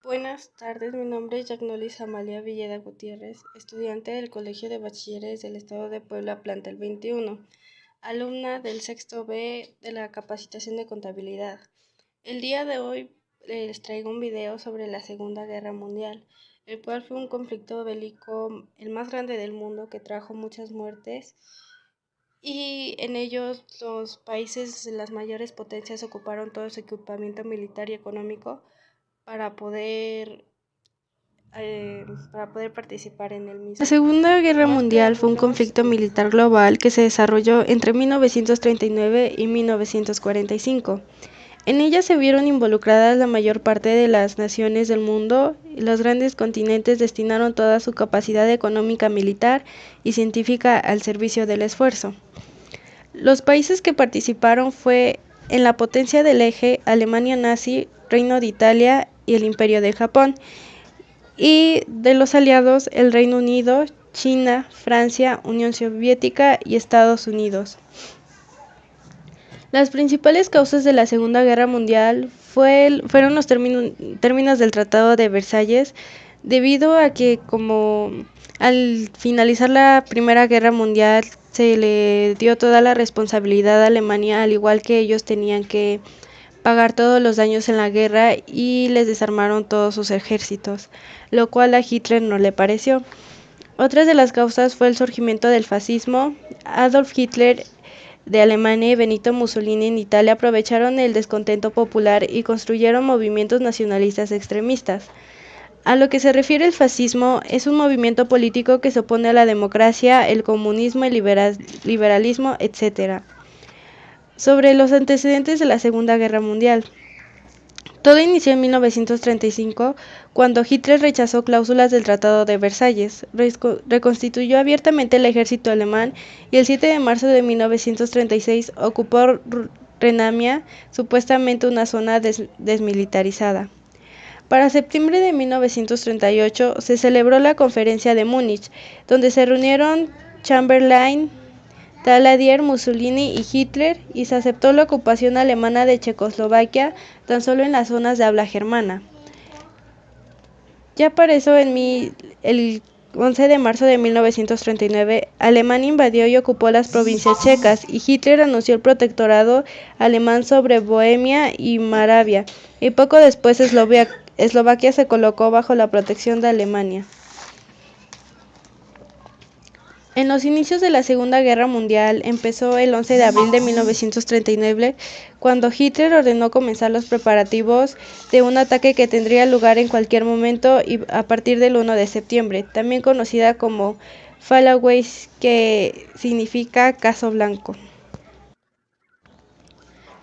Buenas tardes, mi nombre es Yagnolis Amalia Villeda Gutiérrez, estudiante del Colegio de Bachilleres del Estado de Puebla, plantel 21, alumna del sexto B de la capacitación de contabilidad. El día de hoy les traigo un video sobre la Segunda Guerra Mundial, el cual fue un conflicto bélico el más grande del mundo que trajo muchas muertes, y en ellos los países, las mayores potencias, ocuparon todo su equipamiento militar y económico para poder participar en el mismo. La Segunda Guerra Mundial fue un conflicto militar global que se desarrolló entre 1939 y 1945. En ella se vieron involucradas la mayor parte de las naciones del mundo, y los grandes continentes destinaron toda su capacidad económica, militar y científica al servicio del esfuerzo. Los países que participaron fue en la potencia del eje: Alemania nazi, Reino de Italia y el Imperio de Japón, y de los aliados el Reino Unido, China, Francia, Unión Soviética y Estados Unidos. Las principales causas de la Segunda Guerra Mundial fueron los términos del Tratado de Versalles, debido a que, como al finalizar la Primera Guerra Mundial, se le dio toda la responsabilidad a Alemania, al igual que ellos tenían que pagar todos los daños en la guerra, y les desarmaron todos sus ejércitos, lo cual a Hitler no le pareció. Otra de las causas fue el surgimiento del fascismo. Adolf Hitler de Alemania y Benito Mussolini en Italia aprovecharon el descontento popular y construyeron movimientos nacionalistas extremistas. A lo que se refiere el fascismo, es un movimiento político que se opone a la democracia, el comunismo, el liberalismo, etc. Sobre los antecedentes de la Segunda Guerra Mundial. Todo inició en 1935, cuando Hitler rechazó cláusulas del Tratado de Versalles, reconstituyó abiertamente el ejército alemán y el 7 de marzo de 1936 ocupó Renania, supuestamente una zona desmilitarizada. Para septiembre de 1938 se celebró la Conferencia de Múnich, donde se reunieron Chamberlain, Daladier, Mussolini y Hitler, y se aceptó la ocupación alemana de Checoslovaquia tan solo en las zonas de habla germana. Ya para eso, el 11 de marzo de 1939, Alemania invadió y ocupó las provincias checas, y Hitler anunció el protectorado alemán sobre Bohemia y Moravia, y poco después Eslovaquia se colocó bajo la protección de Alemania. En los inicios de la Segunda Guerra Mundial empezó el 11 de abril de 1939, cuando Hitler ordenó comenzar los preparativos de un ataque que tendría lugar en cualquier momento, y a partir del 1 de septiembre, también conocida como Fallaway, que significa caso blanco.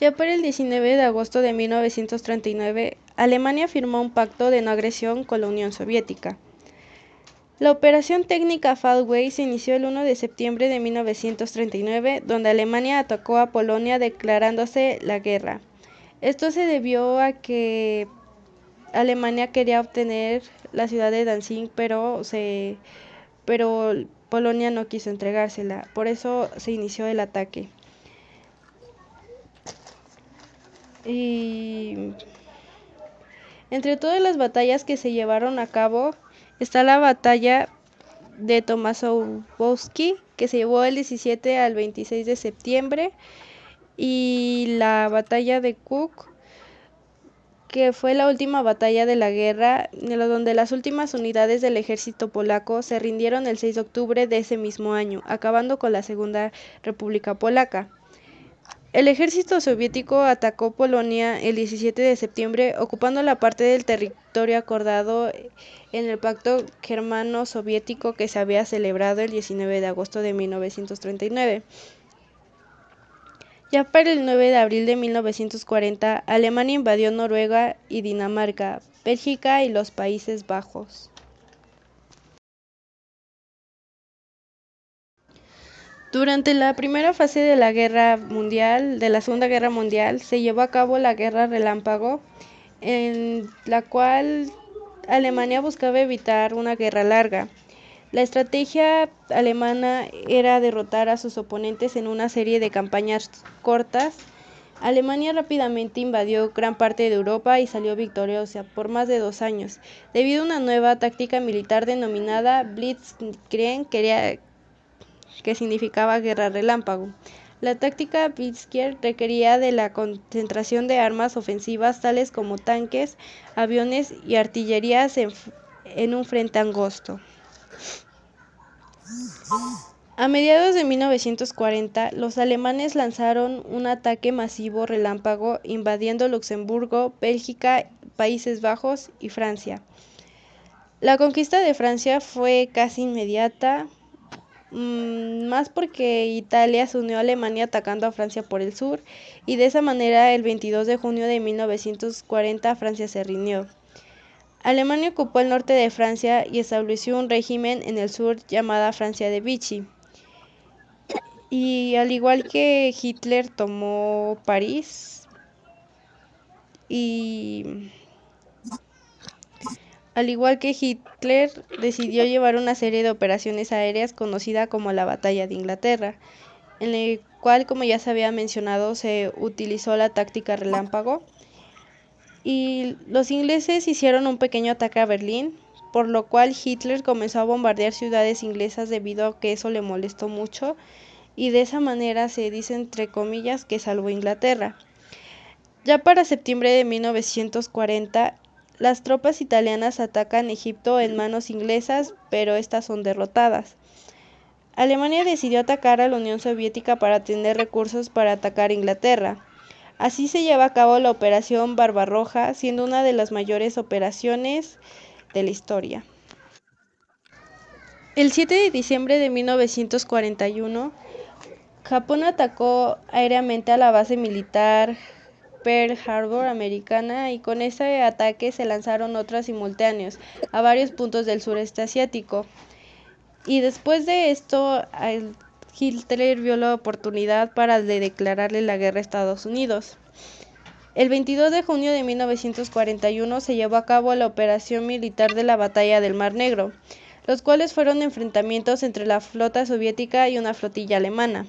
Ya para el 19 de agosto de 1939, Alemania firmó un pacto de no agresión con la Unión Soviética. La operación técnica Fallaway se inició el 1 de septiembre de 1939, donde Alemania atacó a Polonia declarándose la guerra. Esto se debió a que Alemania quería obtener la ciudad de Danzig, pero Polonia no quiso entregársela. Por eso se inició el ataque. Y entre todas las batallas que se llevaron a cabo está la batalla de Tomaszów, que se llevó el 17 al 26 de septiembre, y la batalla de Kuk, que fue la última batalla de la guerra, donde las últimas unidades del ejército polaco se rindieron el 6 de octubre de ese mismo año, acabando con la Segunda República Polaca. El ejército soviético atacó Polonia el 17 de septiembre, ocupando la parte del territorio acordado en el pacto germano-soviético que se había celebrado el 19 de agosto de 1939. Ya para el 9 de abril de 1940, Alemania invadió Noruega y Dinamarca, Bélgica y los Países Bajos. Durante la primera fase de la Segunda Guerra Mundial, se llevó a cabo la Guerra Relámpago, en la cual Alemania buscaba evitar una guerra larga. La estrategia alemana era derrotar a sus oponentes en una serie de campañas cortas. Alemania rápidamente invadió gran parte de Europa y salió victoriosa por más de 2 años, debido a una nueva táctica militar denominada Blitzkrieg, que significaba guerra relámpago. La táctica Blitzkrieg requería de la concentración de armas ofensivas tales como tanques, aviones y artillería en un frente angosto. A mediados de 1940, los alemanes lanzaron un ataque masivo relámpago invadiendo Luxemburgo, Bélgica, Países Bajos y Francia. La conquista de Francia fue casi inmediata, más porque Italia se unió a Alemania atacando a Francia por el sur, y de esa manera el 22 de junio de 1940 Francia se rindió. Alemania ocupó el norte de Francia y estableció un régimen en el sur llamada Francia de Vichy. Y al igual que Hitler tomó París y al igual que Hitler decidió llevar una serie de operaciones aéreas conocida como la Batalla de Inglaterra, en la cual, como ya se había mencionado, se utilizó la táctica relámpago, y los ingleses hicieron un pequeño ataque a Berlín, por lo cual Hitler comenzó a bombardear ciudades inglesas debido a que eso le molestó mucho, y de esa manera se dice entre comillas que salvó Inglaterra. Ya para septiembre de 1940, las tropas italianas atacan Egipto en manos inglesas, pero estas son derrotadas. Alemania decidió atacar a la Unión Soviética para tener recursos para atacar Inglaterra. Así se lleva a cabo la Operación Barbarroja, siendo una de las mayores operaciones de la historia. El 7 de diciembre de 1941, Japón atacó aéreamente a la base militar Pearl Harbor americana, y con ese ataque se lanzaron otros simultáneos a varios puntos del sureste asiático. Y después de esto, Hitler vio la oportunidad para declararle la guerra a Estados Unidos. El 22 de junio de 1941 se llevó a cabo la operación militar de la Batalla del Mar Negro, los cuales fueron enfrentamientos entre la flota soviética y una flotilla alemana.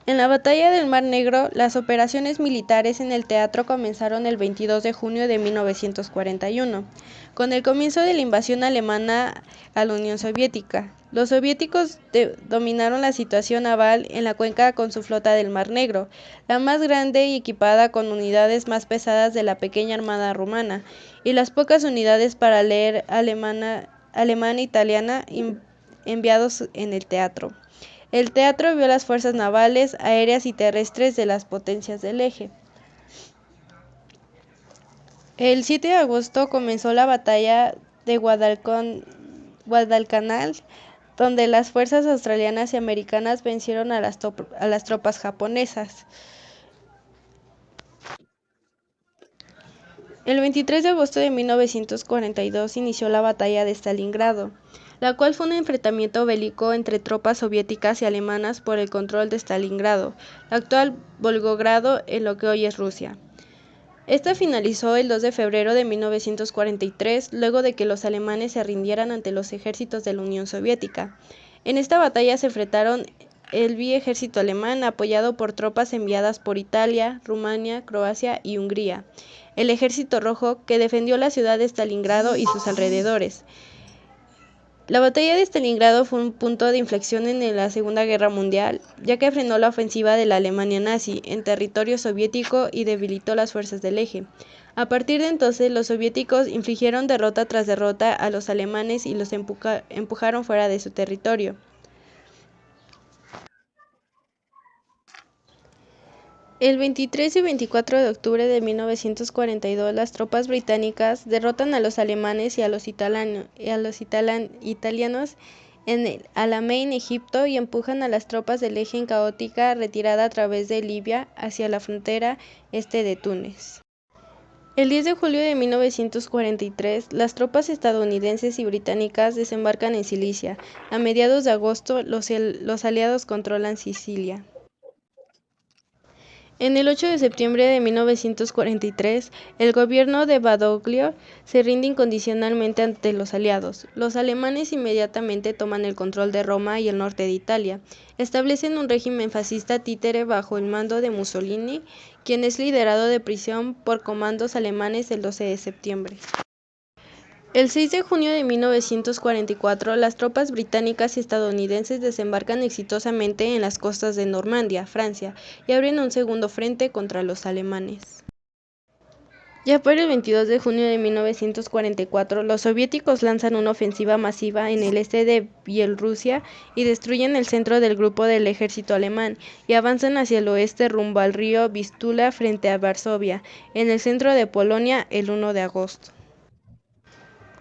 En la Batalla del Mar Negro, las operaciones militares en el teatro comenzaron el 22 de junio de 1941, con el comienzo de la invasión alemana a la Unión Soviética. Los soviéticos dominaron la situación naval en la cuenca con su flota del Mar Negro, la más grande y equipada con unidades más pesadas de la pequeña armada rumana, y las pocas unidades para leer alemana e italiana enviados en el teatro. El teatro vio las fuerzas navales, aéreas y terrestres de las potencias del eje. El 7 de agosto comenzó la batalla de Guadalcanal, donde las fuerzas australianas y americanas vencieron a las tropas japonesas. El 23 de agosto de 1942 inició la batalla de Stalingrado, la cual fue un enfrentamiento bélico entre tropas soviéticas y alemanas por el control de Stalingrado, la actual Volgogrado, en lo que hoy es Rusia. Esta finalizó el 2 de febrero de 1943, luego de que los alemanes se rindieran ante los ejércitos de la Unión Soviética. En esta batalla se enfrentaron el ejército alemán, apoyado por tropas enviadas por Italia, Rumania, Croacia y Hungría, el Ejército Rojo, que defendió la ciudad de Stalingrado y sus alrededores. La batalla de Stalingrado fue un punto de inflexión en la Segunda Guerra Mundial, ya que frenó la ofensiva de la Alemania nazi en territorio soviético y debilitó las fuerzas del eje. A partir de entonces, los soviéticos infligieron derrota tras derrota a los alemanes y los empujaron fuera de su territorio. El 23 y 24 de octubre de 1942, las tropas británicas derrotan a los alemanes y a los italianos en el Alamein, Egipto, y empujan a las tropas del eje en caótica retirada a través de Libia hacia la frontera este de Túnez. El 10 de julio de 1943, las tropas estadounidenses y británicas desembarcan en Sicilia. A mediados de agosto, los aliados controlan Sicilia. En el 8 de septiembre de 1943, el gobierno de Badoglio se rinde incondicionalmente ante los aliados. Los alemanes inmediatamente toman el control de Roma y el norte de Italia. Establecen un régimen fascista títere bajo el mando de Mussolini, quien es liderado de prisión por comandos alemanes el 12 de septiembre. El 6 de junio de 1944, las tropas británicas y estadounidenses desembarcan exitosamente en las costas de Normandía, Francia, y abren un segundo frente contra los alemanes. Ya para el 22 de junio de 1944, los soviéticos lanzan una ofensiva masiva en el este de Bielorrusia y destruyen el centro del grupo del ejército alemán, y avanzan hacia el oeste rumbo al río Vístula frente a Varsovia, en el centro de Polonia, el 1 de agosto.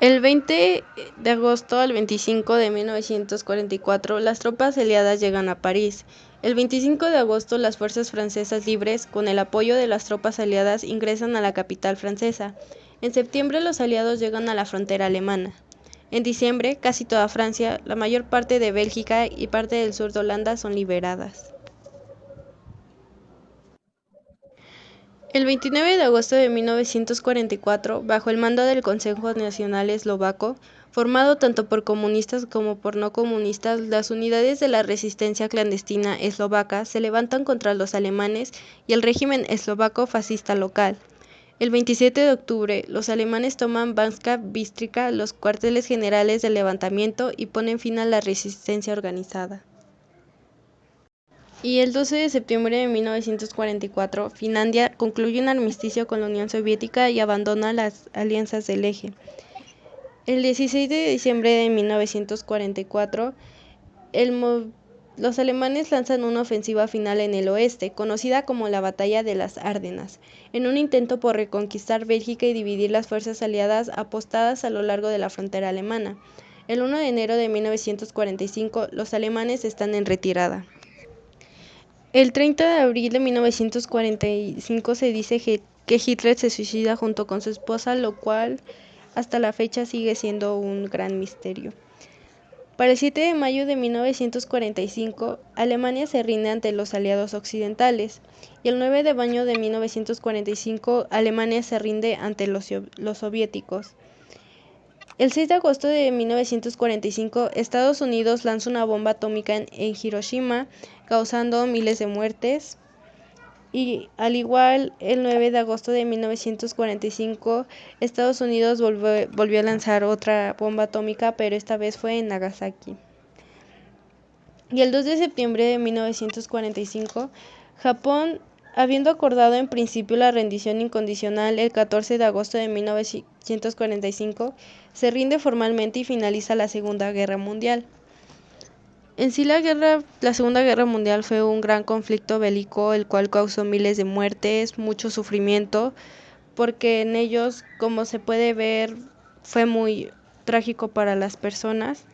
El 20 de agosto al 25 de 1944, las tropas aliadas llegan a París. El 25 de agosto, las fuerzas francesas libres, con el apoyo de las tropas aliadas, ingresan a la capital francesa. En septiembre, los aliados llegan a la frontera alemana. En diciembre, casi toda Francia, la mayor parte de Bélgica y parte del sur de Holanda son liberadas. El 29 de agosto de 1944, bajo el mando del Consejo Nacional Eslovaco, formado tanto por comunistas como por no comunistas, las unidades de la resistencia clandestina eslovaca se levantan contra los alemanes y el régimen eslovaco fascista local. El 27 de octubre, los alemanes toman Banska Bystrica, los cuarteles generales del levantamiento, y ponen fin a la resistencia organizada. Y el 12 de septiembre de 1944, Finlandia concluye un armisticio con la Unión Soviética y abandona las alianzas del Eje. El 16 de diciembre de 1944, los alemanes lanzan una ofensiva final en el oeste, conocida como la Batalla de las Ardenas, en un intento por reconquistar Bélgica y dividir las fuerzas aliadas apostadas a lo largo de la frontera alemana. El 1 de enero de 1945, los alemanes están en retirada. El 30 de abril de 1945 se dice que Hitler se suicida junto con su esposa, lo cual hasta la fecha sigue siendo un gran misterio. Para el 7 de mayo de 1945, Alemania se rinde ante los aliados occidentales, y el 9 de mayo de 1945, Alemania se rinde ante los soviéticos. El 6 de agosto de 1945, Estados Unidos lanza una bomba atómica en Hiroshima, causando miles de muertes. Y al igual, el 9 de agosto de 1945, Estados Unidos volvió a lanzar otra bomba atómica, pero esta vez fue en Nagasaki. Y el 2 de septiembre de 1945, Japón, habiendo acordado en principio la rendición incondicional el 14 de agosto de 1945, se rinde formalmente y finaliza la Segunda Guerra Mundial. En sí, la Segunda Guerra Mundial fue un gran conflicto bélico, el cual causó miles de muertes, mucho sufrimiento, porque en ellos, como se puede ver, fue muy trágico para las personas,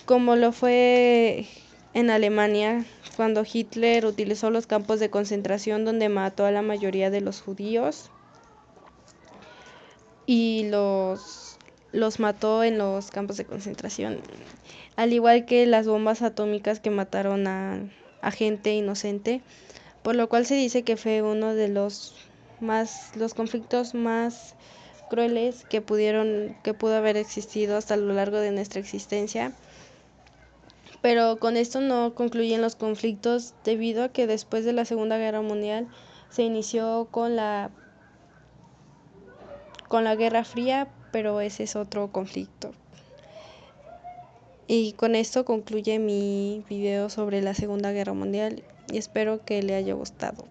como lo fue en Alemania, cuando Hitler utilizó los campos de concentración donde mató a la mayoría de los judíos y los mató en los campos de concentración, al igual que las bombas atómicas que mataron a gente inocente, por lo cual se dice que fue uno de los conflictos más crueles que pudo haber existido hasta lo largo de nuestra existencia. Pero con esto no concluyen los conflictos, debido a que después de la Segunda Guerra Mundial se inició con la Guerra Fría, pero ese es otro conflicto. Y con esto concluye mi video sobre la Segunda Guerra Mundial y espero que le haya gustado.